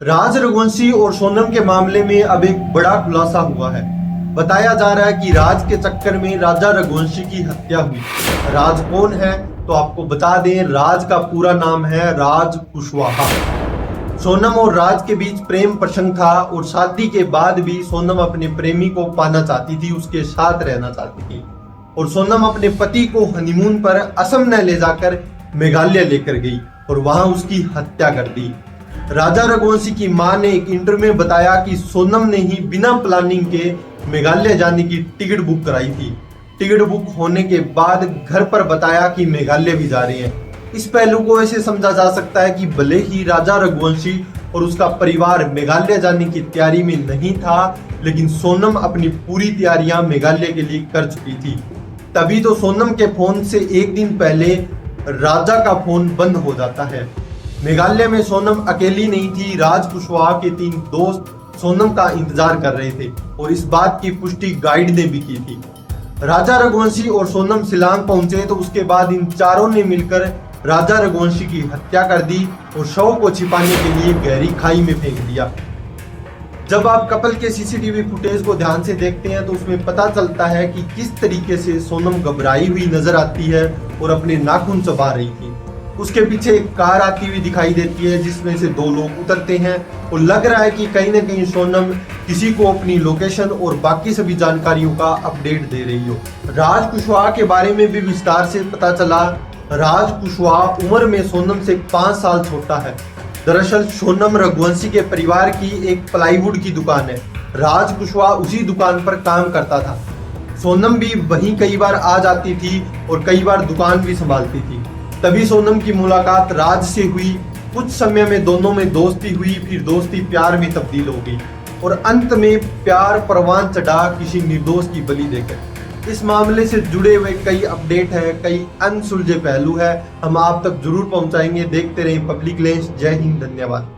राज रघुवंशी और सोनम के मामले में अब एक बड़ा खुलासा हुआ है। बताया जा रहा है कि राज के चक्कर में राजा रघुवंशी की हत्या हुई। राज कौन है तो आपको बता दें, राज का पूरा नाम है राज कुशवाहा। सोनम और राज के बीच प्रेम प्रसंग था और शादी के बाद भी सोनम अपने प्रेमी को पाना चाहती थी, उसके साथ रहना चाहती थी और सोनम अपने पति को हनीमून पर असम न ले जाकर मेघालय लेकर गई और वहां उसकी हत्या कर दी। राजा रघुवंशी की मां ने एक इंटरव्यू में बताया कि सोनम ने ही बिना प्लानिंग के मेघालय जाने की टिकट बुक कराई थी। टिकट बुक होने के बाद घर पर बताया कि मेघालय भी जा रहे हैं। इस पहलू को ऐसे समझा जा सकता है कि भले ही राजा रघुवंशी और उसका परिवार मेघालय जाने की तैयारी में नहीं था, लेकिन सोनम अपनी पूरी तैयारियां मेघालय के लिए कर चुकी थी। तभी तो सोनम के फोन से एक दिन पहले राजा का फोन बंद हो जाता है। मेघालय में सोनम अकेली नहीं थी, राज कुशवाहा के 3 दोस्त सोनम का इंतजार कर रहे थे और इस बात की पुष्टि गाइड ने भी की थी। राजा रघुवंशी और सोनम शिलांग पहुंचे तो उसके बाद इन चारों ने मिलकर राजा रघुवंशी की हत्या कर दी और शव को छिपाने के लिए गहरी खाई में फेंक दिया। जब आप कपल के सीसीटीवी फुटेज को ध्यान से देखते हैं तो उसमें पता चलता है कि किस तरीके से सोनम घबराई हुई नजर आती है और अपने नाखून चबा रही थी। उसके पीछे एक कार आती हुई दिखाई देती है जिसमें से 2 लोग उतरते हैं और लग रहा है कि कहीं ना कहीं सोनम किसी को अपनी लोकेशन और बाकी सभी जानकारियों का अपडेट दे रही हो। राज कुशवाहा के बारे में भी विस्तार से पता चला। राज कुशवाहा उम्र में सोनम से 5 साल छोटा है। दरअसल सोनम रघुवंशी के परिवार की एक प्लाईवुड की दुकान है। राज कुशवाहा उसी दुकान पर काम करता था। सोनम भी वहीं कई बार आ जाती थी और कई बार दुकान भी संभालती थी। तभी सोनम की मुलाकात राज से हुई। कुछ समय में दोनों में दोस्ती हुई, फिर दोस्ती प्यार में तब्दील हो गई और अंत में प्यार परवान चढ़ा किसी निर्दोष की बलि देकर। इस मामले से जुड़े हुए कई अपडेट हैं, कई अनसुलझे पहलू है, हम आप तक जरूर पहुंचाएंगे। देखते रहें पब्लिक लेंस। जय हिंद, धन्यवाद।